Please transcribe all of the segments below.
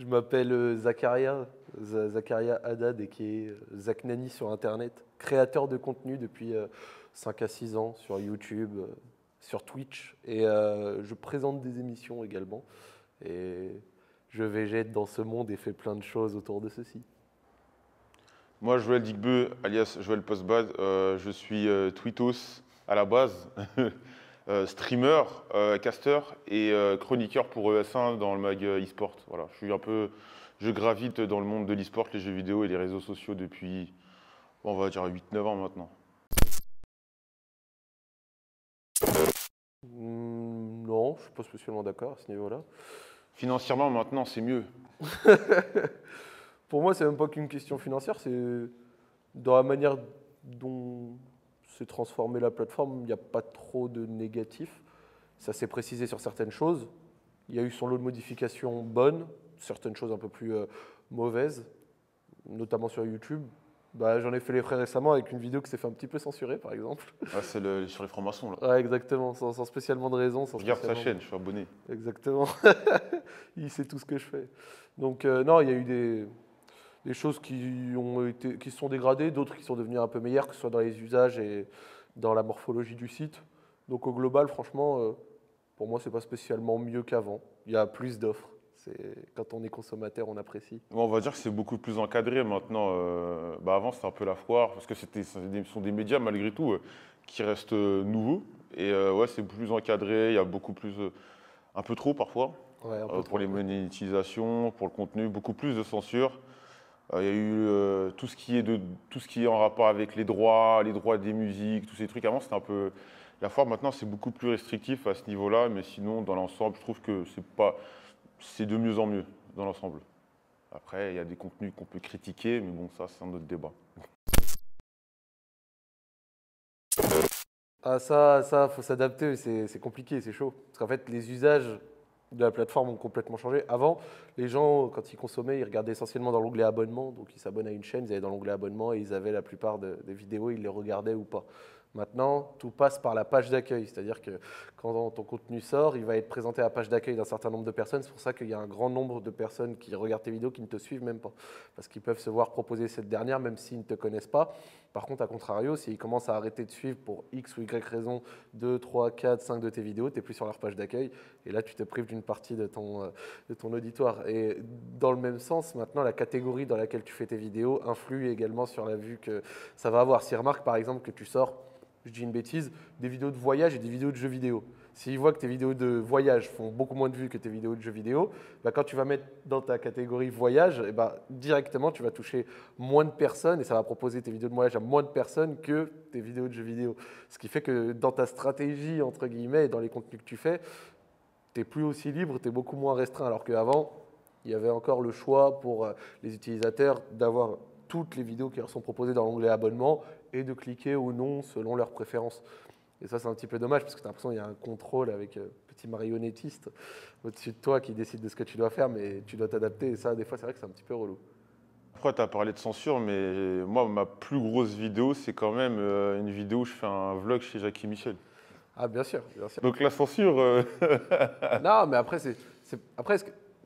Je m'appelle Zakaria Haddad et qui est Zach Nani sur Internet, créateur de contenu depuis 5 à 6 ans sur YouTube, sur Twitch et je présente des émissions également. Et je végète dans ce monde et fais plein de choses autour de ceci. Moi, Joël Digbeu, alias Joël Postbad, je suis tweetos à la base, streamer, caster et chroniqueur pour ES1 dans le mag e-sport. Voilà, je gravite dans le monde de l'e-sport, les jeux vidéo et les réseaux sociaux depuis, on va dire 8-9 ans maintenant. Non, je ne suis pas spécialement d'accord à ce niveau-là. Financièrement, maintenant, c'est mieux. Pour moi, c'est même pas qu'une question financière, c'est dans la manière dont s'est transformée la plateforme, il n'y a pas trop de négatifs. Ça s'est précisé sur certaines choses. Il y a eu son lot de modifications bonnes, certaines choses un peu plus mauvaises, notamment sur YouTube. Bah, j'en ai fait les frais récemment avec une vidéo qui s'est fait un petit peu censurer, par exemple. Ah, c'est sur les francs-maçons, là. Ouais, exactement, sans spécialement de raison. Je regarde sa chaîne, je suis abonné. Exactement. Il sait tout ce que je fais. Donc, non, il y a eu des choses qui se sont dégradées, d'autres qui sont devenues un peu meilleures, que ce soit dans les usages et dans la morphologie du site. Donc, au global, franchement, pour moi, c'est pas spécialement mieux qu'avant. Il y a plus d'offres. Quand on est consommateur, on apprécie. On va dire que c'est beaucoup plus encadré maintenant. Avant, c'était un peu la foire, parce que ce sont des médias, malgré tout, qui restent nouveaux. Et ouais, c'est plus encadré, il y a beaucoup plus, un peu trop parfois, Ouais, un peu pour trop. les monétisations, pour le contenu, beaucoup plus de censure. Il y a eu tout ce qui est en rapport avec les droits des musiques, tous ces trucs. Avant, c'était un peu... La foire, maintenant, c'est beaucoup plus restrictif à ce niveau-là, mais sinon, dans l'ensemble, je trouve que c'est de mieux en mieux, dans l'ensemble. Après, il y a des contenus qu'on peut critiquer, mais bon, ça, c'est un autre débat. Ah, ça, faut s'adapter, c'est compliqué, c'est chaud. Parce qu'en fait, les usages de la plateforme ont complètement changé. Avant, les gens, quand ils consommaient, ils regardaient essentiellement dans l'onglet abonnement. Donc, ils s'abonnent à une chaîne, ils allaient dans l'onglet abonnement et ils avaient la plupart des vidéos, ils les regardaient ou pas. Maintenant, tout passe par la page d'accueil. C'est-à-dire que quand ton contenu sort, il va être présenté à la page d'accueil d'un certain nombre de personnes. C'est pour ça qu'il y a un grand nombre de personnes qui regardent tes vidéos qui ne te suivent même pas. Parce qu'ils peuvent se voir proposer cette dernière, même s'ils ne te connaissent pas. Par contre, à contrario, s'ils commencent à arrêter de suivre pour X ou Y raison 2, 3, 4, 5 de tes vidéos, tu n'es plus sur leur page d'accueil. Et là, tu te prives d'une partie de ton auditoire. Et dans le même sens, maintenant, la catégorie dans laquelle tu fais tes vidéos influe également sur la vue que ça va avoir. S'ils remarquent, par exemple, que tu sors, je dis une bêtise, des vidéos de voyage et des vidéos de jeux vidéo. S'ils voient que tes vidéos de voyage font beaucoup moins de vues que tes vidéos de jeux vidéo, bah quand tu vas mettre dans ta catégorie voyage, eh bah, directement, tu vas toucher moins de personnes et ça va proposer tes vidéos de voyage à moins de personnes que tes vidéos de jeux vidéo. Ce qui fait que dans ta stratégie, entre guillemets, et dans les contenus que tu fais, tu n'es plus aussi libre, tu es beaucoup moins restreint. Alors qu'avant, il y avait encore le choix pour les utilisateurs d'avoir toutes les vidéos qui leur sont proposées dans l'onglet abonnement et de cliquer ou non selon leurs préférences. Et ça, c'est un petit peu dommage parce que tu as l'impression qu'il y a un contrôle avec petit marionnettiste au-dessus de toi qui décide de ce que tu dois faire, mais tu dois t'adapter. Et ça, des fois, c'est vrai que c'est un petit peu relou. Après, tu as parlé de censure, mais moi, ma plus grosse vidéo, c'est quand même une vidéo où je fais un vlog chez Jackie Michel. Ah, bien sûr, bien sûr. Donc la censure, Non, mais après, après,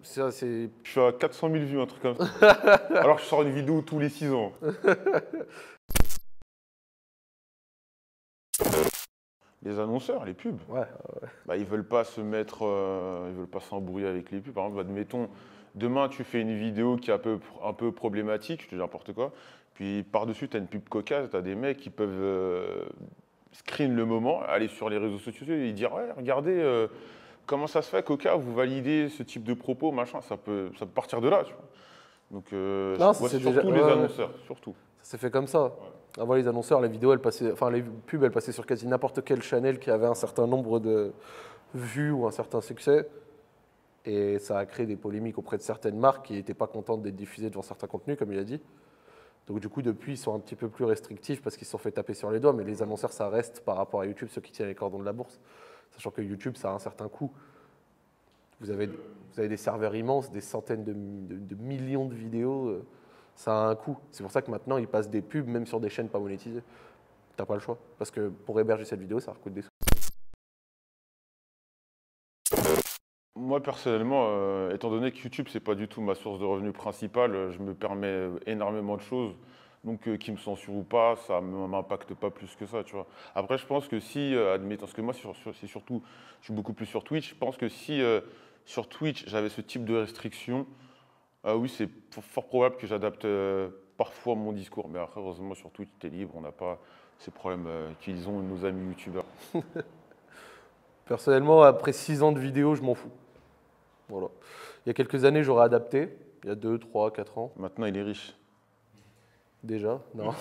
c'est, je suis à 400 000 vues, un truc comme ça. Alors que je sors une vidéo tous les 6 ans. Les annonceurs, les pubs, ouais, ils veulent pas se mettre, ils veulent pas s'embrouiller avec les pubs. Par exemple, admettons, demain tu fais une vidéo qui est un peu problématique, je te dis n'importe quoi, puis par-dessus tu as une pub cocasse, tu as des mecs qui peuvent screen le moment, aller sur les réseaux sociaux et dire ouais, regardez comment ça se fait, Coca, vous validez ce type de propos, machin, ça peut partir de là, tu vois. Donc non, ouais, c'est surtout déjà, les ouais, annonceurs, surtout. ça s'est fait comme ça. Avant les annonceurs, les vidéos, elles passaient, enfin les pubs, elles passaient sur quasi n'importe quel channel qui avait un certain nombre de vues ou un certain succès. Et ça a créé des polémiques auprès de certaines marques qui n'étaient pas contentes d'être diffusées devant certains contenus, comme il a dit. Donc du coup, depuis, ils sont un petit peu plus restrictifs parce qu'ils se sont fait taper sur les doigts. Mais les annonceurs, ça reste par rapport à YouTube ceux qui tiennent les cordons de la bourse. Sachant que YouTube, ça a un certain coût. Vous avez des serveurs immenses, des centaines de millions de vidéos. Ça a un coût. C'est pour ça que maintenant, ils passent des pubs, même sur des chaînes pas monétisées. T'as pas le choix. Parce que pour héberger cette vidéo, ça coûte des sous. Moi, personnellement, étant donné que YouTube, c'est pas du tout ma source de revenus principale, je me permets énormément de choses. Donc, qu'ils me censurent ou pas, ça ne m'impacte pas plus que ça, tu vois. Après, je pense que si, admettons, parce que moi, c'est surtout, je suis beaucoup plus sur Twitch, je pense que si sur Twitch, j'avais ce type de restrictions, oui, c'est fort probable que j'adapte parfois mon discours. Mais après, heureusement, sur Twitch, tu es libre, on n'a pas ces problèmes qu'ils ont nos amis YouTubeurs. Personnellement, après 6 ans de vidéo, je m'en fous. Voilà. Il y a quelques années, j'aurais adapté. Il y a 2, 3, 4 ans. Maintenant, il est riche. Déjà, non.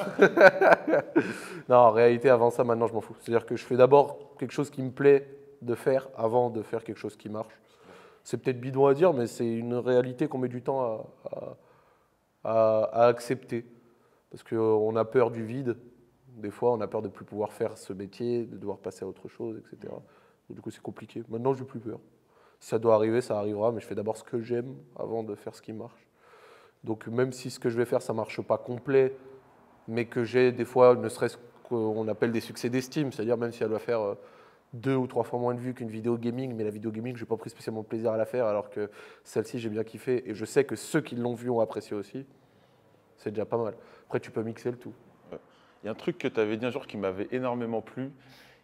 Non, en réalité, avant ça, maintenant, je m'en fous. C'est-à-dire que je fais d'abord quelque chose qui me plaît de faire avant de faire quelque chose qui marche. C'est peut-être bidon à dire, mais c'est une réalité qu'on met du temps à accepter. Parce qu'on a peur du vide. Des fois, on a peur de ne plus pouvoir faire ce métier, de devoir passer à autre chose, etc. Donc, du coup, c'est compliqué. Maintenant, je n'ai plus peur. Si ça doit arriver, ça arrivera, mais je fais d'abord ce que j'aime avant de faire ce qui marche. Donc même si ce que je vais faire, ça ne marche pas complet, mais que j'ai des fois, ne serait-ce qu'on appelle des succès d'estime, c'est-à-dire même si elle doit faire 2 ou 3 fois moins de vues qu'une vidéo gaming, mais la vidéo gaming, je n'ai pas pris spécialement de plaisir à la faire, alors que celle-ci, j'ai bien kiffé, et je sais que ceux qui l'ont vue ont apprécié aussi, c'est déjà pas mal. Après, tu peux mixer le tout. Il y a un truc que tu avais dit un jour qui m'avait énormément plu.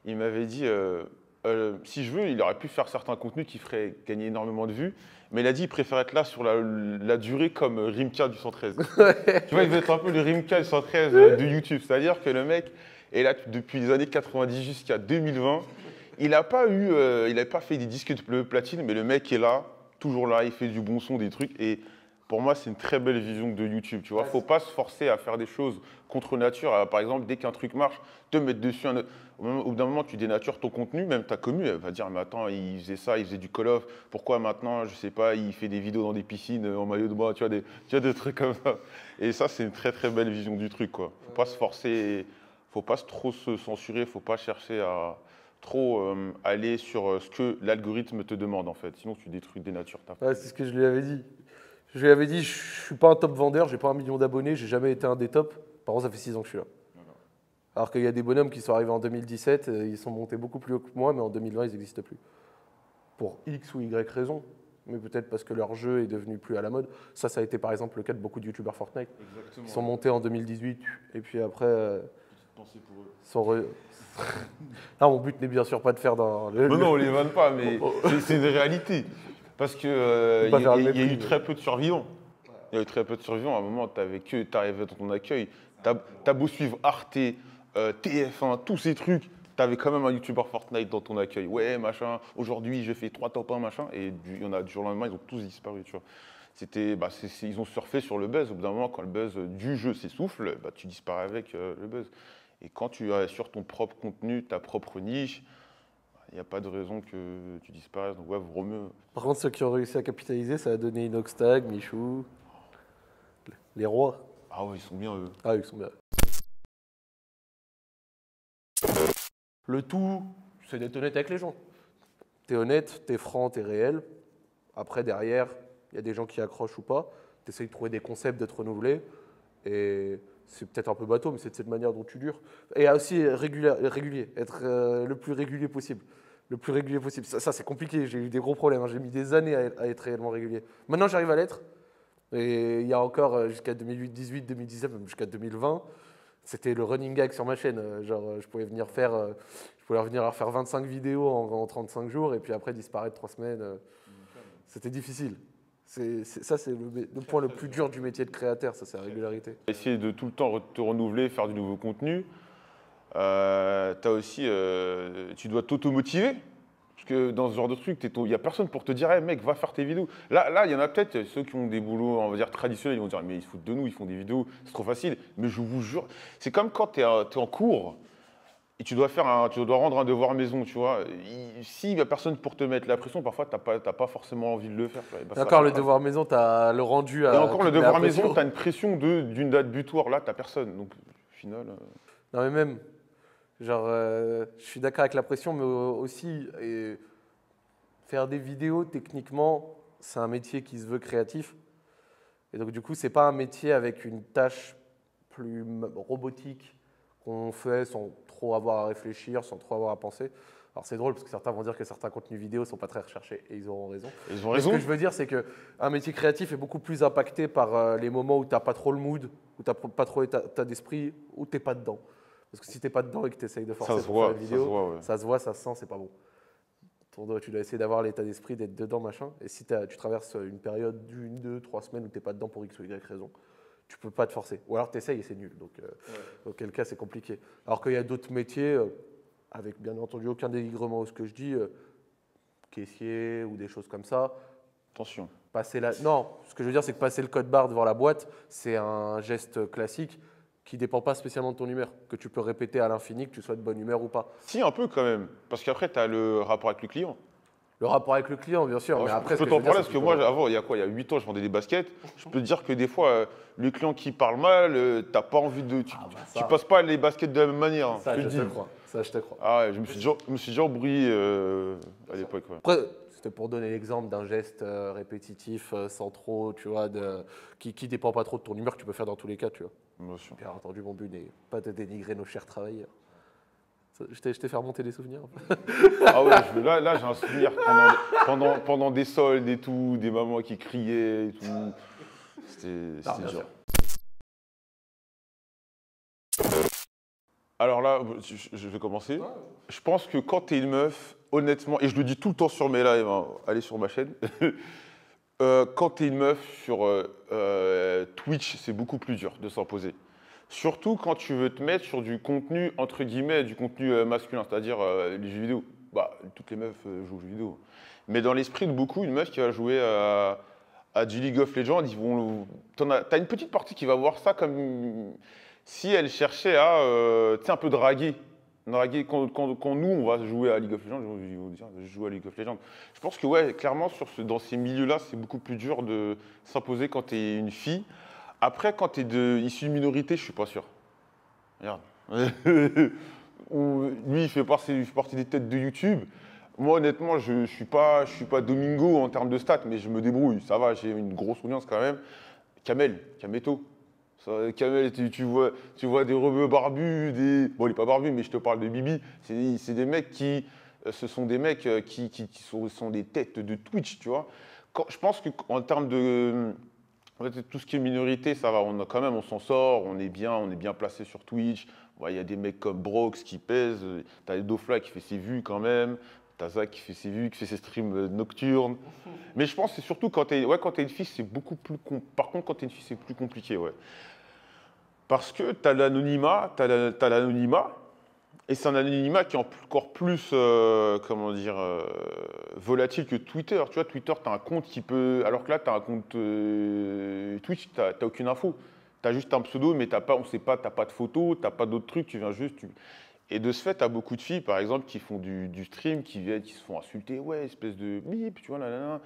Il m'avait dit, si je veux, il aurait pu faire certains contenus qui feraient gagner énormément de vues, mais il a dit qu'il préfère être là sur la durée comme Rimka du 113. Tu vois, il veut être un peu le Rimka du 113 de YouTube. C'est-à-dire que le mec est là depuis les années 90 jusqu'à 2020. Il n'a pas fait des disques de platine, mais le mec est là, toujours là, il fait du bon son, des trucs. Et pour moi, c'est une très belle vision de YouTube. Tu vois, faut pas se forcer à faire des choses contre nature. Par exemple, dès qu'un truc marche, te mettre dessus. Au bout d'un moment, tu dénatures ton contenu, même ta commu, elle va dire, mais attends, il faisait ça, il faisait du Call of, pourquoi maintenant, je sais pas, il fait des vidéos dans des piscines en maillot de bain, tu vois, des trucs comme ça. Et ça, c'est une très très belle vision du truc, quoi. Faut pas se forcer, faut pas trop se censurer, faut pas chercher à trop aller sur ce que l'algorithme te demande, en fait. Sinon, tu détruis des natures. Ouais, c'est ce que je lui avais dit. Je lui avais dit, je suis pas un top vendeur, j'ai pas 1 million d'abonnés, j'ai jamais été un des tops. Par contre, ça fait 6 ans que je suis là. Alors qu'il y a des bonhommes qui sont arrivés en 2017, ils sont montés beaucoup plus haut que moi, mais en 2020, ils n'existent plus. Pour X ou Y raison, mais peut-être parce que leur jeu est devenu plus à la mode. Ça a été par exemple le cas de beaucoup de youtubeurs Fortnite. Exactement. Qui sont montés en 2018, et puis après, Pensez pour eux. sont Non, mon but n'est bien sûr pas de faire dans le... Non, on les vanne pas, mais c'est une réalité. Parce que Faut pas faire le y a mépris, eu très peu de survivants. Il y a eu très peu de survivants. À un moment, t'arrivais dans ton accueil, t'as beau suivre Arte, TF1, tous ces trucs, t'avais quand même un youtubeur Fortnite dans ton accueil. Ouais, machin, aujourd'hui j'ai fait 3 top 1, machin, et il y en a du jour au lendemain, ils ont tous disparu, tu vois. Ils ont surfé sur le buzz. Au bout d'un moment, quand le buzz du jeu s'essouffle, bah, tu disparais avec le buzz. Et quand tu as sur ton propre contenu, ta propre niche, il n'y a pas de raison que tu disparaisses. Donc ouais, vaut mieux. Par contre, ceux qui ont réussi à capitaliser, ça a donné Inoxtag, Michou, les rois. Ah ouais, ils sont bien eux. Ah, ils sont bien. Le tout, c'est d'être honnête avec les gens. T'es honnête, t'es franc, t'es réel. Après, derrière, il y a des gens qui accrochent ou pas. T'essayes de trouver des concepts, de te renouveler. Et c'est peut-être un peu bateau, mais c'est de cette manière dont tu dures. Et aussi régulier, être le plus régulier possible. Le plus régulier possible. Ça c'est compliqué, j'ai eu des gros problèmes. Hein. J'ai mis des années à être réellement régulier. Maintenant, j'arrive à l'être. Et il y a encore jusqu'à 2018, 2019, même jusqu'à 2020, c'était le running gag sur ma chaîne. Genre, je pouvais venir faire 25 vidéos en 35 jours et puis après disparaître 3 semaines. C'était difficile. Ça, c'est le point le plus dur du métier de créateur, ça, c'est la régularité. Essayer de tout le temps te renouveler, faire du nouveau contenu. T'as aussi, tu dois t'auto-motiver. Parce que dans ce genre de truc, il n'y a personne pour te dire, hey, mec, va faire tes vidéos. Là, il y en a peut-être ceux qui ont des boulots, on va dire, traditionnels, ils vont dire, mais ils se foutent de nous, ils font des vidéos, c'est trop facile. Mais je vous jure, c'est comme quand tu es en cours et tu dois rendre un devoir maison, tu vois. S'il n'y a personne pour te mettre la pression, parfois, tu n'as pas forcément envie de le faire. Et encore, le devoir maison, tu as le rendu à. Et encore, le devoir maison, tu as une pression d'une date butoir. Là, tu n'as personne. Donc, au final. Non, mais même, genre, je suis d'accord avec la pression, mais aussi, faire des vidéos, techniquement, c'est un métier qui se veut créatif. Et donc, du coup, c'est pas un métier avec une tâche plus robotique qu'on fait sans trop avoir à réfléchir, sans trop avoir à penser. Alors c'est drôle parce que certains vont dire que certains contenus vidéo sont pas très recherchés et ils auront raison. Ils ont Mais ce raison. que je veux dire, c'est qu'un métier créatif est beaucoup plus impacté par les moments où tu n'as pas trop le mood, où tu n'as pas trop l'état d'esprit, où tu n'es pas dedans. Parce que si tu n'es pas dedans et que tu essayes de forcer Ça se pour faire voit, une ça se vidéo, voit, ouais. ça se voit, ça se sent, c'est pas bon. Tu dois essayer d'avoir l'état d'esprit, d'être dedans, machin. Et si tu traverses une période d'une, 2, 3 semaines où tu n'es pas dedans pour X ou Y raison, tu peux pas te forcer. Ou alors tu essayes et c'est nul. Donc, auquel cas, c'est compliqué. Alors qu'il y a d'autres métiers, avec bien entendu aucun dénigrement à ce que je dis, caissier ou des choses comme ça. Attention. Non, ce que je veux dire, c'est que passer le code barre devant la boîte, c'est un geste classique qui ne dépend pas spécialement de ton humeur, que tu peux répéter à l'infini, que tu sois de bonne humeur ou pas. Si, un peu quand même. Parce qu'après, tu as le rapport avec le client. Le rapport avec le client, bien sûr, Alors, mais je après, peux ce t'en je veux dire, parler c'est parce que qu'il moi, faut- avant, il y a quoi? Il y a 8 ans, je vendais des baskets. Je peux te dire que des fois, le client qui parle mal, t'as pas envie de. Tu, Ah, bah, tu ça. passes pas les baskets de la même manière. Hein, Ça, je je te te le dis. crois. Ça, je te crois. Ah ouais, je me suis déjà embrouillé à l'époque. Ouais. Après, c'était pour donner l'exemple d'un geste répétitif, sans trop, tu vois, qui dépend pas trop de ton humeur, que tu peux faire dans tous les cas, tu vois. Bien sûr. Bien entendu, mon but n'est pas de dénigrer nos chers travailleurs. Je t'ai fait remonter des souvenirs. Ah ouais, là j'ai un souvenir pendant des soldes et tout, des mamans qui criaient et tout. C'était bien dur. sûr. Alors là, je vais commencer. Je pense que quand t'es une meuf, honnêtement, et je le dis tout le temps sur mes lives, hein, allez sur ma chaîne, quand t'es une meuf sur Twitch, c'est beaucoup plus dur de s'imposer. Surtout quand tu veux te mettre sur du contenu, entre guillemets, du contenu masculin, c'est-à-dire les jeux vidéo. Bah, toutes les meufs jouent aux jeux vidéo. Mais dans l'esprit de beaucoup, une meuf qui va jouer à du League of Legends, t'as une petite partie qui va voir ça comme si elle cherchait à tu sais, un peu draguer. Quand nous, on va jouer à League of Legends, ils vont dire, je joue à League of Legends. Je pense que, ouais, clairement, dans ces milieux-là, c'est beaucoup plus dur de s'imposer quand tu es une fille. Après, quand tu es issu de minorité, je suis pas sûr. Regarde. Lui, il fait partie des têtes de YouTube. Moi, honnêtement, je suis pas Domingo en termes de stats, mais je me débrouille. Ça va, j'ai une grosse audience quand même. Kameto. Kamel, tu vois des rebeux barbus, bon, il n'est pas barbu, mais je te parle de Bibi. C'est des mecs ce sont des mecs qui sont des têtes de Twitch, tu vois. Je pense qu'en termes de tout ce qui est minorité, ça va, on s'en sort, on est bien placé sur Twitch. Il y a des mecs comme Brox qui pèsent, t'as Dofla qui fait ses vues quand même, t'as Zach qui fait ses vues, qui fait ses streams nocturnes. Mais je pense que c'est surtout quand t'es une fille, c'est beaucoup plus par contre, quand t'es une fille, c'est plus compliqué, ouais. Parce que t'as l'anonymat, et c'est un anonymat qui est encore plus, comment dire, volatile que Twitter. Tu vois, Twitter, tu as un compte qui peut. Alors que là, tu as un compte Twitch, tu n'as aucune info. Tu as juste un pseudo, mais on ne sait pas, tu n'as pas de photos, tu n'as pas d'autres trucs, tu viens juste. Et de ce fait, tu as beaucoup de filles, par exemple, qui font du stream, qui se font insulter, ouais, espèce de bip, tu vois,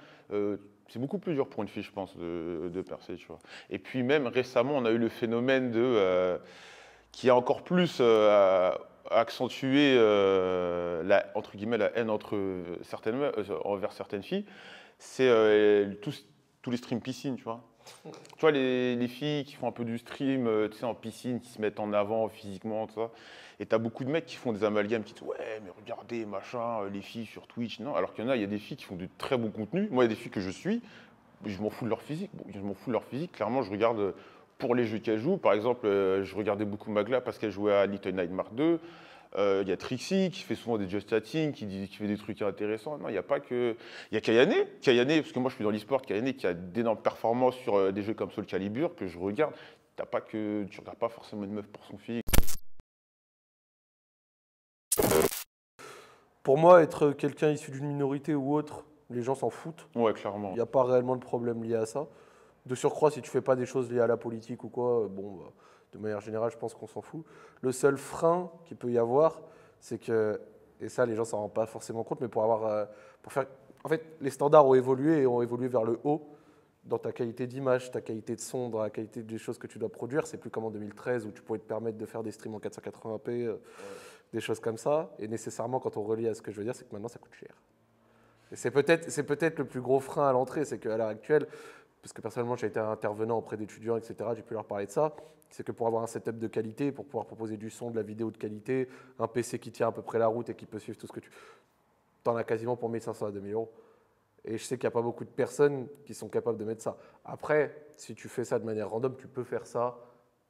c'est beaucoup plus dur pour une fille, je pense, de percer, tu vois. Et puis même récemment, on a eu le phénomène qui a encore plus accentué entre guillemets, la haine envers certaines filles, c'est tous les streams piscine, tu vois. Tu vois, les filles qui font un peu du stream tu sais, en piscine, qui se mettent en avant physiquement, tout ça. Et t'as beaucoup de mecs qui font des amalgames, qui disent ouais, mais regardez, machin, les filles sur Twitch. Non, alors qu'il y en a, il y a des filles qui font de très bons contenus. Moi, il y a des filles que je suis, je m'en fous de leur physique. Bon, je m'en fous de leur physique. Clairement, je regarde pour les jeux qu'elles jouent. Par exemple, je regardais beaucoup Magla parce qu'elle jouait à Little Nightmares 2. Il y a Trixie qui fait souvent des just chatting, qui fait des trucs intéressants. Non, il n'y a pas que. Il y a Kayane, parce que moi je suis dans l'e-sport, Kayane qui a d'énormes performances sur des jeux comme Soul Calibur que je regarde. Tu regardes pas forcément une meuf pour son physique. Pour moi, être quelqu'un issu d'une minorité ou autre, les gens s'en foutent. Ouais, clairement. Il n'y a pas réellement de problème lié à ça. De surcroît, si tu fais pas des choses liées à la politique ou quoi, bon, de manière générale, je pense qu'on s'en fout. Le seul frein qu'il peut y avoir, c'est que, et ça, les gens s'en rendent pas forcément compte, mais en fait, les standards ont évolué et ont évolué vers le haut dans ta qualité d'image, ta qualité de son, dans la qualité des choses que tu dois produire. C'est plus comme en 2013 où tu pouvais te permettre de faire des streams en 480p, des choses comme ça. Et nécessairement, quand on relie à ce que je veux dire, c'est que maintenant, ça coûte cher. Et c'est peut-être le plus gros frein à l'entrée, c'est qu'à l'heure actuelle, parce que personnellement j'ai été intervenant auprès d'étudiants, etc., j'ai pu leur parler de ça, c'est que pour avoir un setup de qualité, pour pouvoir proposer du son, de la vidéo de qualité, un PC qui tient à peu près la route et qui peut suivre tout ce que tu... T'en as quasiment pour 1500 à 2000 euros. Et je sais qu'il n'y a pas beaucoup de personnes qui sont capables de mettre ça. Après, si tu fais ça de manière random, tu peux faire ça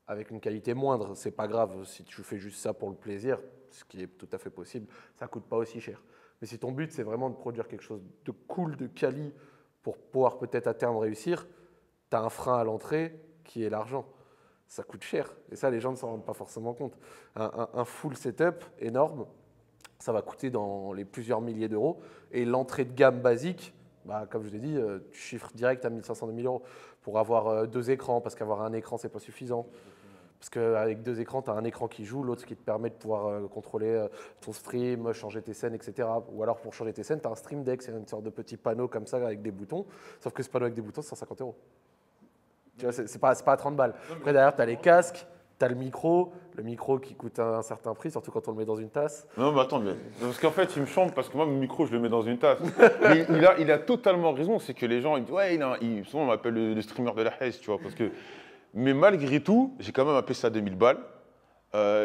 avec une qualité moindre. C'est pas grave. Si tu fais juste ça pour le plaisir, ce qui est tout à fait possible, ça coûte pas aussi cher. Mais si ton but, c'est vraiment de produire quelque chose de cool, de quali, pour pouvoir peut-être à terme réussir, tu as un frein à l'entrée qui est l'argent. Ça coûte cher. Et ça, les gens ne s'en rendent pas forcément compte. Un full setup énorme, ça va coûter dans les plusieurs milliers d'euros. Et l'entrée de gamme basique, bah, comme je l'ai dit, tu chiffres direct à 1500 2000 euros pour avoir 2 écrans, parce qu'avoir un écran, c'est pas suffisant. Parce qu'avec 2 écrans, tu as un écran qui joue, l'autre qui te permet de pouvoir contrôler ton stream, changer tes scènes, etc. Ou alors pour changer tes scènes, tu as un stream deck, c'est une sorte de petit panneau comme ça avec des boutons. Sauf que ce panneau avec des boutons, c'est 150 euros. Tu vois, c'est pas à 30 balles. Après, derrière, tu as les casques, tu as le micro qui coûte un certain prix, surtout quand on le met dans une tasse. Non, mais attends, parce qu'en fait, il me chambre parce que moi, mon micro, je le mets dans une tasse. Mais il a totalement raison, c'est que les gens, ils disent, ouais, souvent on m'appelle le streamer de la haisse, tu vois, parce que. Mais malgré tout, j'ai quand même un PC à 2000 balles.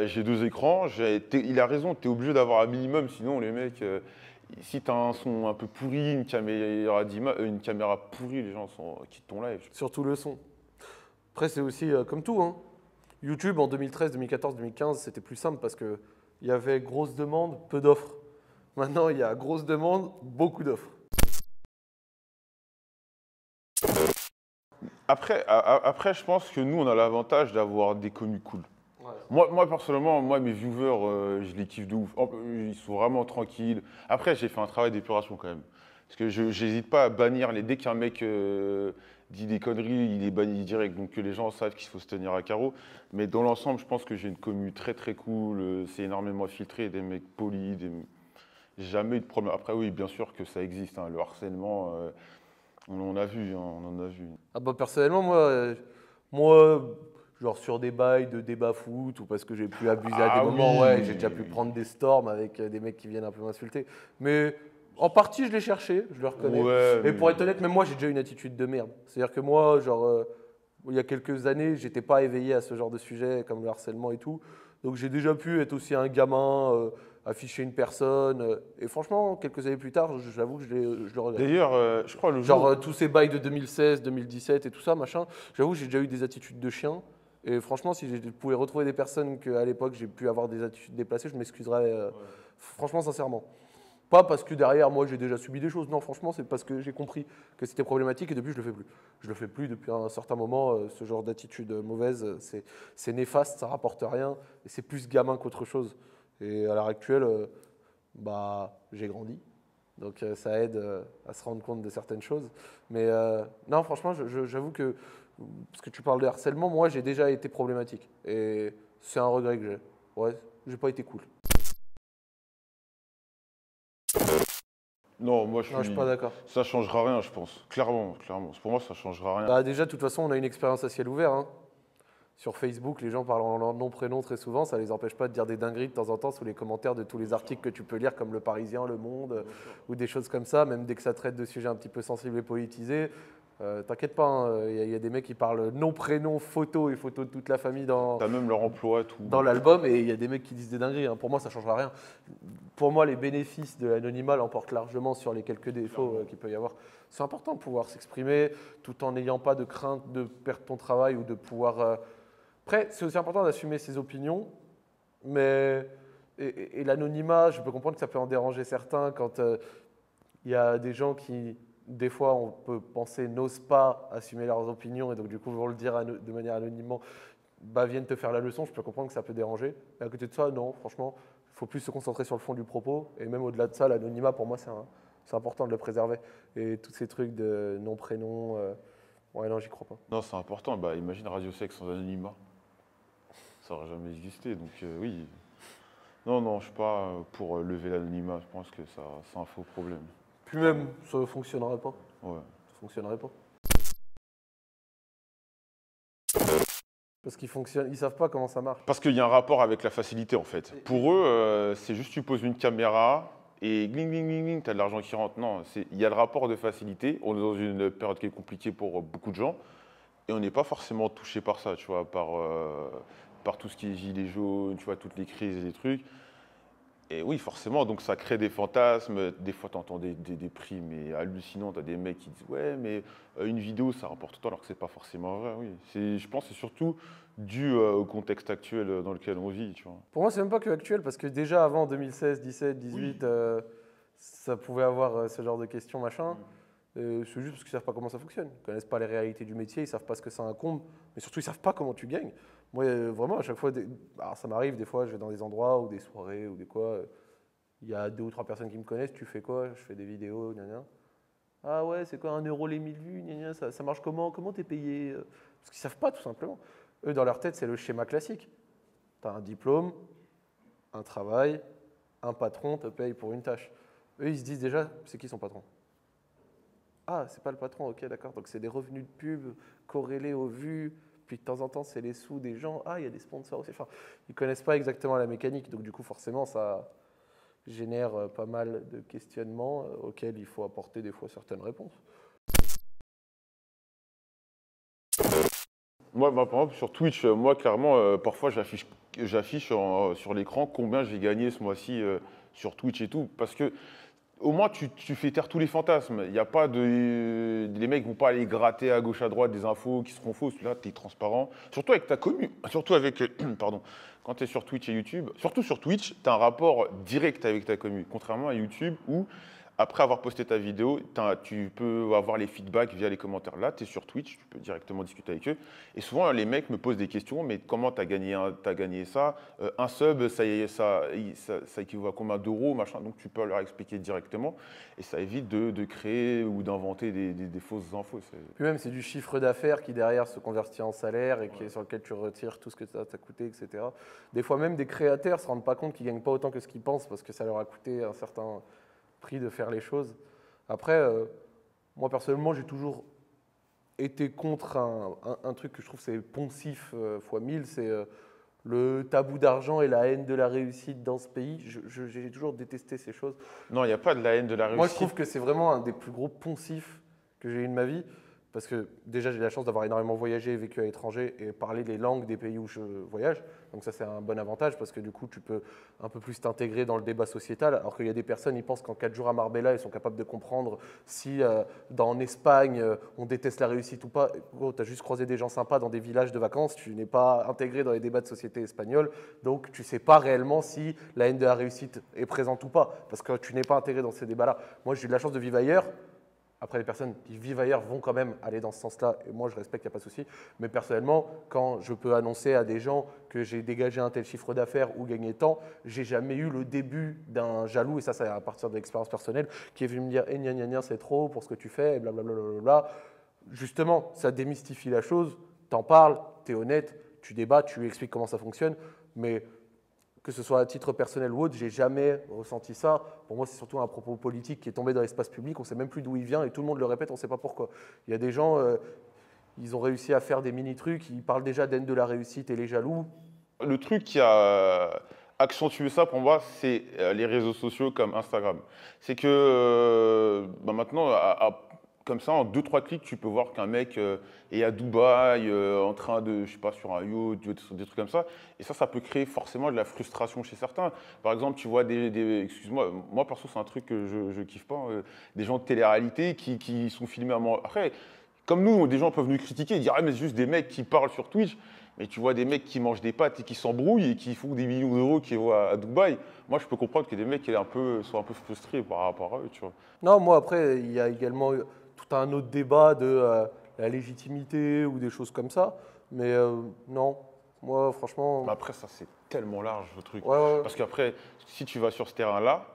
J'ai 2 écrans. Il a raison, tu es obligé d'avoir un minimum, sinon les mecs, si tu as un son un peu pourri, une caméra pourrie, les gens quittent ton live. Surtout le son. Après, c'est aussi comme tout. Hein. YouTube en 2013, 2014, 2015, c'était plus simple parce qu'il y avait grosse demande, peu d'offres. Maintenant, il y a grosse demande, beaucoup d'offres. Après, je pense que nous, on a l'avantage d'avoir des connus cool. Ouais. Moi, personnellement, mes viewers, je les kiffe de ouf. Ils sont vraiment tranquilles. Après, j'ai fait un travail d'épuration quand même. Parce que je n'hésite pas à bannir dès qu'un mec dit des conneries, il est banni direct. Donc que les gens savent qu'il faut se tenir à carreau. Mais dans l'ensemble, je pense que j'ai une commu très très cool. C'est énormément filtré, des mecs polis. J'ai jamais eu de problème. Après, oui, bien sûr que ça existe. Hein, le harcèlement, on en a vu. Hein, on en a vu. Ah bah, personnellement, moi, genre sur des bails de débat foot ou parce que j'ai pu abuser à des moments, oui. ouais, j'ai déjà pu prendre des storms avec des mecs qui viennent un peu m'insulter. Mais en partie, je l'ai cherché, je le reconnais. Ouais, Et pour être honnête, même moi, j'ai déjà une attitude de merde. C'est-à-dire que moi, genre, il y a quelques années, j'étais pas éveillé à ce genre de sujet comme le harcèlement et tout. Donc j'ai déjà pu être aussi un gamin, afficher une personne. Et franchement, quelques années plus tard, j'avoue que je le regrette. D'ailleurs, je crois le Genre jour. tous ces bails de 2016, 2017 et tout ça, machin. J'avoue, j'ai déjà eu des attitudes de chien. Et franchement, si je pouvais retrouver des personnes qu'à l'époque j'ai pu avoir des attitudes déplacées, je m'excuserais. Franchement, sincèrement. Pas parce que derrière, moi, j'ai déjà subi des choses. Non, franchement, c'est parce que j'ai compris que c'était problématique et depuis, je le fais plus. Je le fais plus depuis un certain moment. Ce genre d'attitude mauvaise, c'est néfaste, ça rapporte rien. Et c'est plus gamin qu'autre chose. Et à l'heure actuelle, bah, j'ai grandi. Donc ça aide à se rendre compte de certaines choses. Mais non, franchement, j'avoue que, parce que tu parles de harcèlement, moi j'ai déjà été problématique. Et c'est un regret que j'ai. Ouais, j'ai pas été cool. Non, moi Non, je suis pas d'accord. ça changera rien, je pense. Clairement, clairement. Pour moi, ça changera rien. Bah, déjà, de toute façon, on a une expérience à ciel ouvert. Hein. Sur Facebook, les gens parlent en leur nom, prénom très souvent. Ça les empêche pas de dire des dingueries de temps en temps sous les commentaires de tous les articles que tu peux lire, comme Le Parisien, Le Monde, ou des choses comme ça. Même dès que ça traite de sujets un petit peu sensibles et politisés. T'inquiète pas, hein, y a des mecs qui parlent nom, prénom, photo et photo de toute la famille T'as même leur emploi, tout. dans l'album, et il y a des mecs qui disent des dingueries. Hein. Pour moi, ça ne changera rien. Pour moi, les bénéfices de l'anonymat l'emportent largement sur les quelques défauts qu'il peut y avoir. C'est important de pouvoir s'exprimer tout en n'ayant pas de crainte de perdre ton travail ou de pouvoir... Après, c'est aussi important d'assumer ses opinions, mais... Et l'anonymat, je peux comprendre que ça peut en déranger certains quand il y a des gens qui... Des fois, on peut penser, n'osent pas assumer leurs opinions et donc du coup vont le dire de manière anonymement, bah, viennent te faire la leçon. Je peux comprendre que ça peut déranger. Mais à côté de ça, non, franchement, il faut plus se concentrer sur le fond du propos. Et même au-delà de ça, l'anonymat, pour moi, c'est important de le préserver. Et tous ces trucs de nom, prénom, ouais, non, j'y crois pas. Non, c'est important. Bah, imagine Radio Sex sans anonymat. Ça n'aurait jamais existé. Donc, oui. Non, je suis pas pour lever l'anonymat. Je pense que c'est un faux problème. Puis même, ça ne fonctionnerait pas. Ouais. Ça fonctionnerait pas. Parce ils savent pas comment ça marche. Parce qu'il y a un rapport avec la facilité, en fait. Pour eux, c'est juste tu poses une caméra et gling, gling, gling, gling, tu as de l'argent qui rentre. Non, il y a le rapport de facilité. On est dans une période qui est compliquée pour beaucoup de gens et on n'est pas forcément touché par ça, tu vois, par tout ce qui est gilets jaunes, tu vois, toutes les crises et les trucs. Et oui, forcément, donc ça crée des fantasmes. Des fois, tu entends des prix mais hallucinants. Tu as des mecs qui disent ouais, mais une vidéo, ça rapporte autant alors que c'est pas forcément vrai. Oui, je pense que c'est surtout dû au contexte actuel dans lequel on vit, tu vois. Pour moi, c'est même pas que actuel, parce que déjà avant 2016, 17, 18, ça pouvait avoir ce genre de questions, machin. C'est juste parce qu'ils savent pas comment ça fonctionne. Ils connaissent pas les réalités du métier, ils savent pas ce que ça incombe, mais surtout ils savent pas comment tu gagnes. Moi, vraiment, à chaque fois, alors, ça m'arrive des fois, je vais dans des endroits ou des soirées ou des quoi. Il y a 2 ou 3 personnes qui me connaissent. Tu fais quoi? Je fais des vidéos, gna gna. Ah ouais, c'est quoi 1 euro les 1000 vues, gna gna, ça marche comment? Comment t'es payé? Parce qu'ils savent pas tout simplement. Eux, dans leur tête, c'est le schéma classique. Tu as un diplôme, un travail, un patron te paye pour une tâche. Eux, ils se disent déjà, c'est qui son patron? Ah, c'est pas le patron, ok, d'accord. Donc c'est des revenus de pub corrélés aux vues. Puis de temps en temps, c'est les sous des gens. Ah, il y a des sponsors aussi. Enfin, ils connaissent pas exactement la mécanique. Donc du coup, forcément, ça génère pas mal de questionnements auxquels il faut apporter des fois certaines réponses. Moi, par exemple, sur Twitch, moi, clairement, parfois, j'affiche sur l'écran combien j'ai gagné ce mois-ci sur Twitch et tout. Parce que au moins, tu fais taire tous les fantasmes. Il y a pas de. Les mecs vont pas aller gratter à gauche, à droite des infos qui seront fausses. Là, tu es transparent. Surtout avec ta commu. Surtout avec. Pardon. Quand tu es sur Twitch et YouTube. Surtout sur Twitch, tu as un rapport direct avec ta commu. Contrairement à YouTube où, après avoir posté ta vidéo, tu peux avoir les feedbacks via les commentaires. Là, tu es sur Twitch, tu peux directement discuter avec eux. Et souvent, les mecs me posent des questions, mais comment tu as gagné ça? Un sub, ça équivaut à combien d'euros, machin. Donc, tu peux leur expliquer directement. Et ça évite de créer ou d'inventer des fausses infos. Puis même, c'est du chiffre d'affaires qui derrière se convertit en salaire et sur lequel tu retires tout ce que ça t'a coûté, etc. Des fois même, des créateurs ne se rendent pas compte qu'ils ne gagnent pas autant que ce qu'ils pensent parce que ça leur a coûté un certain prix de faire les choses. Après, moi personnellement, j'ai toujours été contre un truc que je trouve c'est poncif fois 1000, c'est le tabou d'argent et la haine de la réussite dans ce pays. J'ai toujours détesté ces choses. Non, il n'y a pas de la haine de la réussite. Moi, je trouve que c'est vraiment un des plus gros poncifs que j'ai eu de ma vie. Parce que déjà, j'ai la chance d'avoir énormément voyagé et vécu à l'étranger et parler les langues des pays où je voyage. Donc ça, c'est un bon avantage parce que du coup, tu peux un peu plus t'intégrer dans le débat sociétal. Alors qu'il y a des personnes, ils pensent qu'en 4 jours à Marbella, ils sont capables de comprendre si en Espagne, on déteste la réussite ou pas. Oh, tu as juste croisé des gens sympas dans des villages de vacances, tu n'es pas intégré dans les débats de société espagnols. Donc tu ne sais pas réellement si la haine de la réussite est présente ou pas parce que tu n'es pas intégré dans ces débats-là. Moi, j'ai eu de la chance de vivre ailleurs. Après, les personnes qui vivent ailleurs vont quand même aller dans ce sens-là, et moi je respecte, il n'y a pas de souci. Mais personnellement, quand je peux annoncer à des gens que j'ai dégagé un tel chiffre d'affaires ou gagné tant, j'ai jamais eu le début d'un jaloux, et ça c'est à partir de l'expérience personnelle, qui est venu me dire eh, gna gna gna, c'est trop pour ce que tu fais, et blablabla. Justement, ça démystifie la chose, t'en parles, t'es honnête, tu débats, tu expliques comment ça fonctionne, mais que ce soit à titre personnel ou autre, j'ai jamais ressenti ça. Pour moi, c'est surtout un propos politique qui est tombé dans l'espace public. On ne sait même plus d'où il vient et tout le monde le répète, on ne sait pas pourquoi. Il y a des gens, ils ont réussi à faire des mini-trucs, ils parlent déjà d'haine de la réussite et les jaloux. Le truc qui a accentué ça pour moi, c'est les réseaux sociaux comme Instagram. C'est que maintenant, comme ça, en 2-3 clics, tu peux voir qu'un mec est à Dubaï, en train de, je sais pas, sur un yacht, des trucs comme ça. Et ça peut créer forcément de la frustration chez certains. Par exemple, tu vois excuse-moi, moi perso, c'est un truc que je kiffe pas, des gens de télé-réalité qui sont filmés à mort. Après, comme nous, des gens peuvent nous critiquer et dire ah mais c'est juste des mecs qui parlent sur Twitch. Mais tu vois des mecs qui mangent des pâtes et qui s'embrouillent et qui font des millions d'euros qui vont à Dubaï. Moi, je peux comprendre que des mecs qui sont un peu frustrés par rapport à eux, tu vois. Non, moi après, il y a également tout un autre débat de la légitimité ou des choses comme ça. Mais non, moi franchement. Mais après, ça, c'est tellement large le truc. Ouais. Parce qu'après, si tu vas sur ce terrain-là,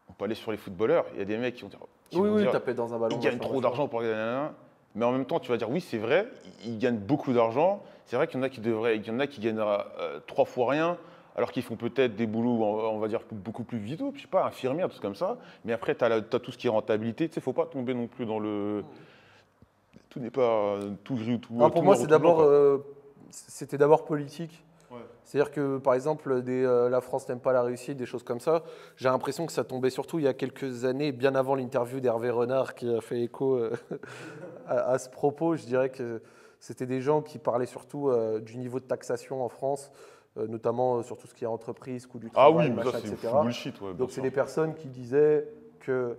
on peut aller sur les footballeurs. Il y a des mecs qui vont dire. Oui, taper dans un ballon. Ils gagnent trop d'argent pour gagner. Mais en même temps, tu vas dire oui, c'est vrai, ils gagnent beaucoup d'argent. C'est vrai qu'il y en a qui gagnent 3 fois rien, alors qu'ils font peut-être des boulots, on va dire, beaucoup plus vitaux. Je sais pas, infirmière, tout ça comme ça. Mais après, tu as tout ce qui est rentabilité. Tu sais, faut pas tomber non plus dans le. Tout n'est pas tout gris ou tout. Non, pour moi, c'était d'abord politique. Ouais. C'est-à-dire que, par exemple, la France n'aime pas la réussite, des choses comme ça, j'ai l'impression que ça tombait surtout il y a quelques années, bien avant l'interview d'Hervé Renard qui a fait écho à ce propos. Je dirais que c'était des gens qui parlaient surtout du niveau de taxation en France, notamment sur tout ce qui est entreprise, coût du Ah oui, travail, mais ça, machin, c'est etc. full bullshit. Ouais, bien Donc, c'est sûr. des personnes qui disaient que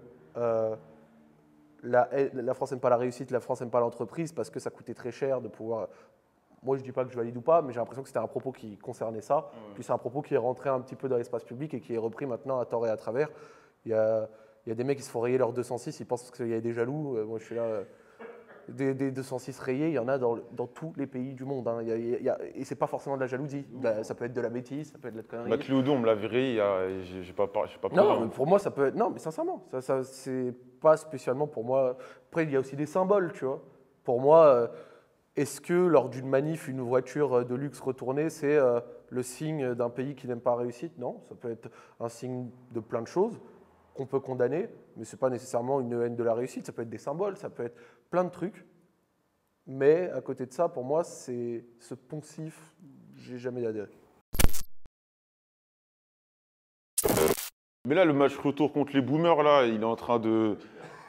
la France n'aime pas la réussite, la France n'aime pas l'entreprise parce que ça coûtait très cher de pouvoir. Moi, je ne dis pas que je valide ou pas, mais j'ai l'impression que c'était un propos qui concernait ça. Ouais. Puis c'est un propos qui est rentré un petit peu dans l'espace public et qui est repris maintenant à tort et à travers. Il y a des mecs qui se font rayer leur 206, ils pensent qu'il y a des jaloux. Moi, je suis là. Des 206 rayés, il y en a dans tous les pays du monde. Hein. Et c'est pas forcément de la jalousie. Ça peut être de la bêtise, ça peut être de la connerie. Bah, Cléodo, on me l'a viré, j'ai pas peur. Non, mais pour moi, ça peut être. Non, mais sincèrement, ça c'est pas spécialement pour moi. Après, il y a aussi des symboles, tu vois. Pour moi, est-ce que lors d'une manif, une voiture de luxe retournée, c'est le signe d'un pays qui n'aime pas la réussite? Non, ça peut être un signe de plein de choses qu'on peut condamner, mais ce n'est pas nécessairement une haine de la réussite. Ça peut être des symboles, ça peut être plein de trucs. Mais à côté de ça, pour moi, c'est ce poncif, j'ai jamais adhéré. Mais là, le match retour contre les boomers, là, il est en train de.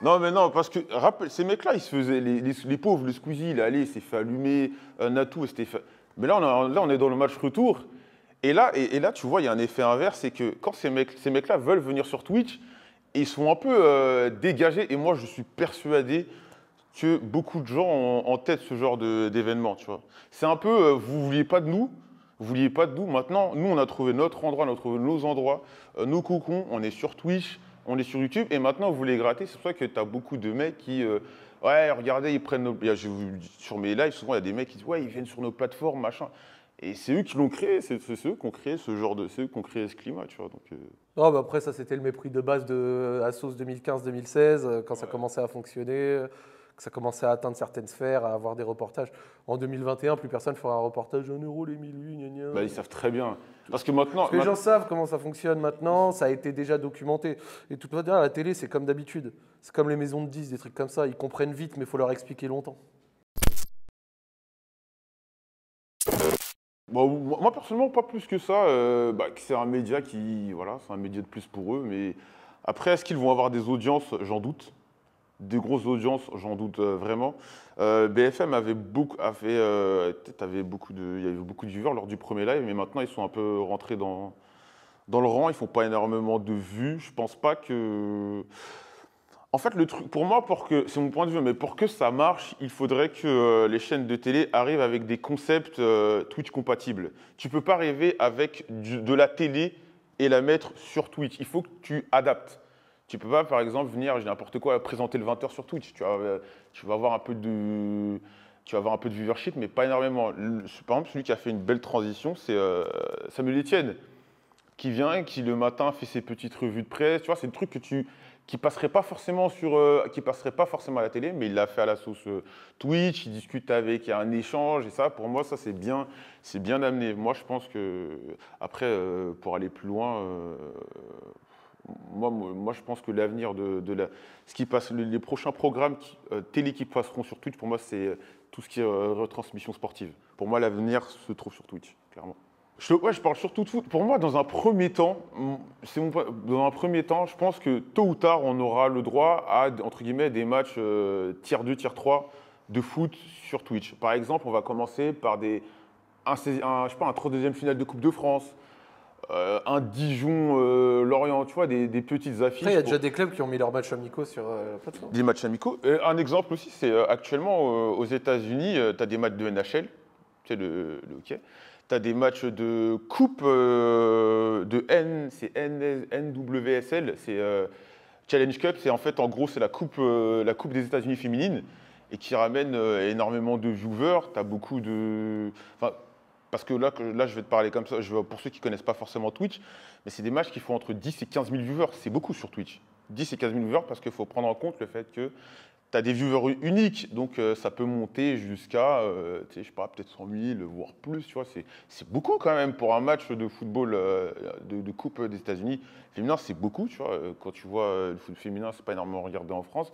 Non, mais non, parce que rappelle, ces mecs-là, ils se faisaient. Les pauvres, le Squeezie, il est allé, il s'est fait allumer, Natou, c'était fait. Mais là, on est dans le match retour. Et là, tu vois, il y a un effet inverse, c'est que quand ces mecs-là veulent venir sur Twitch, ils sont un peu dégagés. Et moi, je suis persuadé que beaucoup de gens ont en tête ce genre d'événement, tu vois. C'est un peu, vous vouliez pas de nous, vous vouliez pas de nous. Maintenant, nous, on a trouvé notre endroit, on a trouvé nos endroits, nos cocons, on est sur Twitch, on est sur YouTube, et maintenant, vous voulez gratter. C'est pour ça que tu as beaucoup de mecs qui, ouais, regardez, ils prennent nos. J'ai vu sur mes lives, souvent, il y a des mecs qui disent, ouais, ils viennent sur nos plateformes, machin. Et c'est eux qui l'ont créé, c'est eux qui ont créé ce genre de. C'est eux qui ont créé ce climat, tu vois. Donc, Non, bah après, ça, c'était le mépris de base de Asos 2015-2016, quand ça commençait à fonctionner, que ça commençait à atteindre certaines sphères, à avoir des reportages. En 2021, plus personne fera un reportage 1 € les 1000 vues, gna gna. bah, ils savent très bien. Parce que maintenant. Parce que les gens savent comment ça fonctionne maintenant, ça a été déjà documenté. Et tout à la télé, c'est comme d'habitude. C'est comme les maisons de 10, des trucs comme ça. Ils comprennent vite, mais il faut leur expliquer longtemps. Bon, moi, personnellement, pas plus que ça. C'est un média qui. Voilà, c'est un média de plus pour eux. Mais après, est-ce qu'ils vont avoir des audiences? J'en doute. Des grosses audiences, j'en doute vraiment. BFM avait beaucoup, avait beaucoup il y avait beaucoup de viewers lors du premier live, mais maintenant ils sont un peu rentrés dans le rang. Ils font pas énormément de vues. Je pense pas que. En fait, le truc, pour moi, c'est mon point de vue, mais pour que ça marche, il faudrait que les chaînes de télé arrivent avec des concepts Twitch compatibles. Tu peux pas arriver avec de la télé et la mettre sur Twitch. Il faut que tu adaptes. Tu peux pas, par exemple, venir, j'ai n'importe quoi, présenter le 20h sur Twitch. Tu vas avoir un peu de, tu vas avoir un peu de viewership, mais pas énormément. Par exemple, celui qui a fait une belle transition, c'est Samuel Etienne, qui vient, qui le matin fait ses petites revues de presse. Tu vois, c'est le truc qui passerait pas forcément qui passerait pas forcément à la télé, mais il l'a fait à la sauce Twitch. Il discute avec, il y a un échange et ça, pour moi, ça c'est bien amené. Moi, je pense que après, pour aller plus loin. Moi, je pense que l'avenir ce qui passe, les prochains programmes télé qui passeront sur Twitch, pour moi, c'est tout ce qui est retransmission sportive. Pour moi, l'avenir se trouve sur Twitch, clairement. Je parle surtout de foot. Pour moi, dans un premier temps, je pense que tôt ou tard, on aura le droit à, entre guillemets, des matchs tier 2, tier 3 de foot sur Twitch. Par exemple, on va commencer par un 32e finale de Coupe de France, un Dijon-Lorient, tu vois, des petites affiches. Après, il y a déjà des clubs qui ont mis leurs matchs amicaux sur la plateforme. Des matchs amicaux. Et un exemple aussi, c'est actuellement aux États-Unis, tu as des matchs de NHL, tu sais, le hockey. Tu as des matchs de coupe c'est NWSL, c'est Challenge Cup, c'est en fait, en gros, c'est la coupe des États-Unis féminine et qui ramène énormément de viewers. Tu as beaucoup de. Enfin, parce que là, je vais te parler comme ça, pour ceux qui ne connaissent pas forcément Twitch, mais c'est des matchs qui font entre 10 et 15 000 viewers. C'est beaucoup sur Twitch. 10 et 15 000 viewers parce qu'il faut prendre en compte le fait que tu as des viewers uniques, donc ça peut monter jusqu'à, je sais pas, peut-être 100 000, voire plus, tu vois. C'est beaucoup quand même pour un match de football de Coupe des États-Unis. Féminin, c'est beaucoup, tu vois. Quand tu vois le foot féminin, c'est pas énormément regardé en France.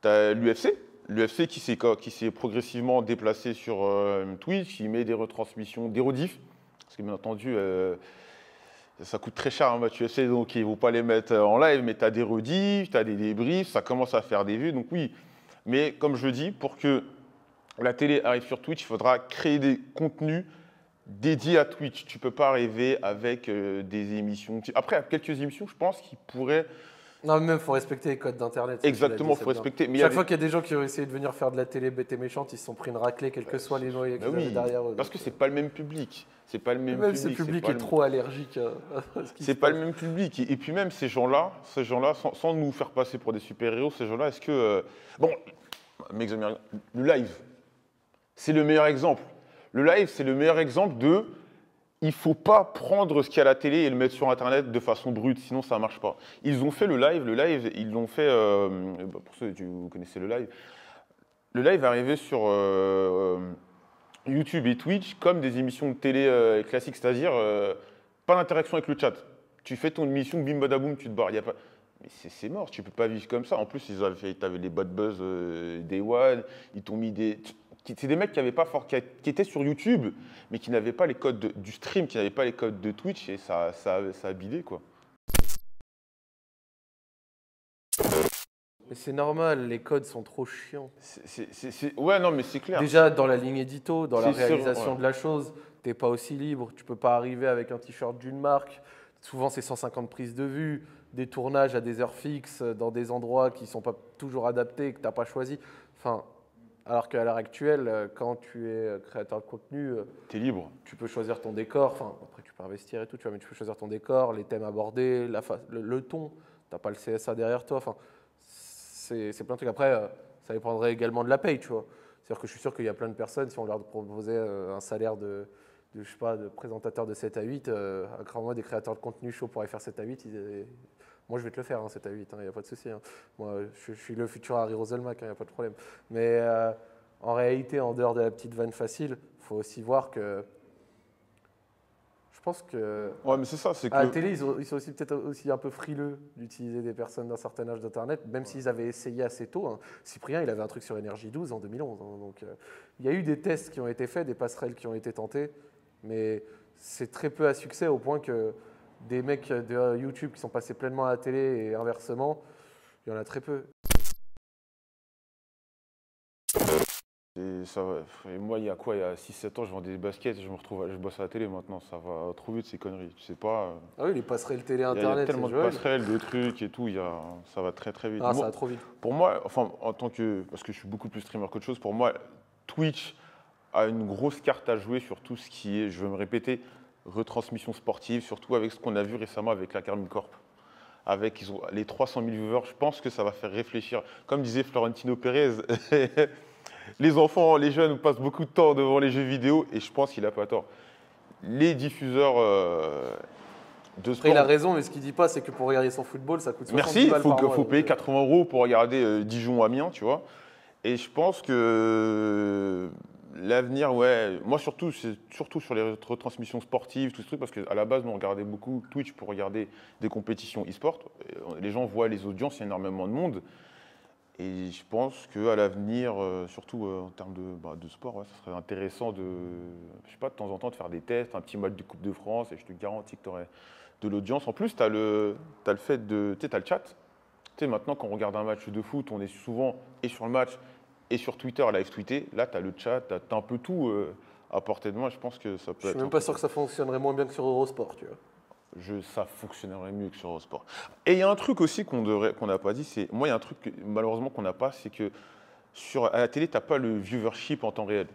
Tu as l'UFC qui s'est progressivement déplacé sur Twitch, qui met des retransmissions, des rediffs. Parce que bien entendu, ça coûte très cher un match UFC, donc ils ne vont pas les mettre en live, mais tu as des rediffs, tu as des débriefs, ça commence à faire des vues, donc oui. Mais comme je le dis, pour que la télé arrive sur Twitch, il faudra créer des contenus dédiés à Twitch. Tu ne peux pas arriver avec des émissions. Après, il y a quelques émissions, je pense, qui pourraient… Non, mais même, il faut respecter les codes d'Internet. Exactement, il faut respecter. Mais chaque fois qu'il y a des gens qui ont essayé de venir faire de la télé bête et méchante, ils se sont pris une raclée, quels que soient les noyaux qu'ils avaient derrière eux. Parce que c'est pas le même public. C'est pas le même même public. ce public est trop allergique à ce qui C'est pas le même public. Et puis même ces gens-là, sans nous faire passer pour des super-héros, ces gens-là, est-ce que… Bon, le live, c'est le meilleur exemple. Le live, c'est le meilleur exemple de… Il ne faut pas prendre ce qu'il y a à la télé et le mettre sur Internet de façon brute, sinon ça ne marche pas. Ils ont fait le live, ils l'ont fait… pour ceux qui vous connaissez le live est arrivé sur… YouTube et Twitch comme des émissions de télé classiques, c'est-à-dire pas d'interaction avec le chat. Tu fais ton émission, bim badaboum, tu te barres. Y a pas… Mais c'est mort, tu peux pas vivre comme ça. En plus, ils avaient les bad buzz Day One, ils t'ont mis des… C'est des mecs qui étaient sur YouTube, mais qui n'avaient pas les codes du stream, qui n'avaient pas les codes de Twitch, et ça a bidé, quoi. Mais c'est normal, les codes sont trop chiants. Ouais, non, mais c'est clair. Déjà, dans la ligne édito, dans la réalisation de la chose, t'es pas aussi libre. Tu peux pas arriver avec un t-shirt d'une marque. Souvent, c'est 150 prises de vue, des tournages à des heures fixes, dans des endroits qui sont pas toujours adaptés, que t'as pas choisi. Enfin, alors qu'à l'heure actuelle, quand tu es créateur de contenu, t'es libre. Tu peux choisir ton décor. Enfin, après, tu peux investir et tout, mais tu peux choisir ton décor, les thèmes abordés, le ton. T'as pas le CSA derrière toi. Enfin, c'est plein de trucs. Après, ça dépendrait également de la paye, tu vois. C'est-à-dire que je suis sûr qu'il y a plein de personnes, si on leur proposait un salaire je sais pas, de présentateur de 7 à 8, moi, des créateurs de contenu chauds pour aller faire 7 à 8, moi, je vais te le faire, 7 à 8, il n'y a pas de souci. Moi, je suis le futur Harry Roselmack, il n'y a pas de problème. Mais en réalité, en dehors de la petite vanne facile, il faut aussi voir que… Je pense que… Ouais, mais c'est ça, c'est que… À la télé, ils sont aussi peut-être aussi un peu frileux d'utiliser des personnes d'un certain âge d'Internet, même s'ils avaient essayé assez tôt. Cyprien, il avait un truc sur Énergie 12 en 2011. Donc, il y a eu des tests qui ont été faits, des passerelles qui ont été tentées, mais c'est très peu à succès au point que des mecs de YouTube qui sont passés pleinement à la télé et inversement, il y en a très peu. Et moi, il y a 6-7 ans, je vendais des baskets et je bosse à la télé maintenant. Ça va trop vite, ces conneries. Tu sais pas. Ah oui, les passerelles télé, Internet. Il y a tellement de passerelles, de trucs et tout. Ça va très très vite. Ah, ça va trop vite. Pour moi, enfin, parce que je suis beaucoup plus streamer qu'autre chose, pour moi, Twitch a une grosse carte à jouer sur tout ce qui est, je vais me répéter, retransmission sportive, surtout avec ce qu'on a vu récemment avec la Carmine Corp. Avec les 300 000 viewers, je pense que ça va faire réfléchir. Comme disait Florentino Pérez, les enfants, les jeunes passent beaucoup de temps devant les jeux vidéo et je pense qu'il n'a pas tort. Les diffuseurs de sport… Après, il a raison, mais ce qu'il ne dit pas, c'est que pour regarder son football, ça coûte 70 Merci, balles par mois. Il faut payer 80 € pour regarder Dijon-Amiens, tu vois. Et je pense que l'avenir, ouais, moi surtout sur les retransmissions sportives, tout ce truc, parce qu'à la base, nous on regardait beaucoup Twitch pour regarder des compétitions e-sport. Les gens voient les audiences, il y a énormément de monde. Et je pense qu'à l'avenir, surtout en termes de sport, ouais, ça serait intéressant je sais pas, de temps en temps, de faire des tests, un petit match de Coupe de France, et je te garantis que tu aurais de l'audience. En plus, tu as le fait de… Tu sais, tu as le chat. Tu sais, maintenant, quand on regarde un match de foot, on est souvent et sur le match et sur Twitter, live tweeté. Là, tu as le chat, tu as un peu tout à portée de main. Je pense que ça peut être… Je suis même pas sûr que ça fonctionnerait moins bien que sur Eurosport, tu vois. Ça fonctionnerait mieux que sur Eurosport. Et il y a un truc aussi qu'on n'a pas dit, c'est… Moi, il y a un truc, malheureusement, qu'on n'a pas, c'est que à la télé, tu n'as pas le viewership en temps réel.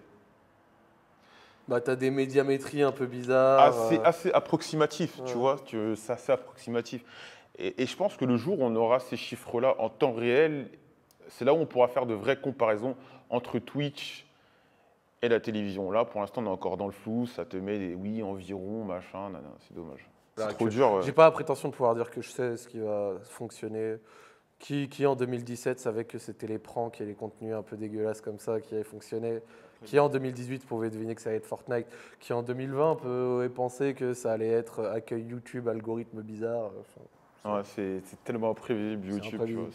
Bah, tu as des médiamétries un peu bizarres. Assez approximatif, tu vois. C'est assez approximatif. Et je pense que le jour où on aura ces chiffres-là en temps réel, c'est là où on pourra faire de vraies comparaisons entre Twitch et la télévision. Là, pour l'instant, on est encore dans le flou. Ça te met des oui, environ, machin. C'est dommage. C'est trop dur. J'ai pas la prétention de pouvoir dire que je sais ce qui va fonctionner. Qui en 2017 savait que c'était les pranks et les contenus un peu dégueulasses comme ça qui avaient fonctionné. Qui en 2018 pouvait deviner que ça allait être Fortnite. Qui en 2020 pouvait penser que ça allait être accueil YouTube, algorithme bizarre. C'est tellement imprévisible YouTube. Tu vois.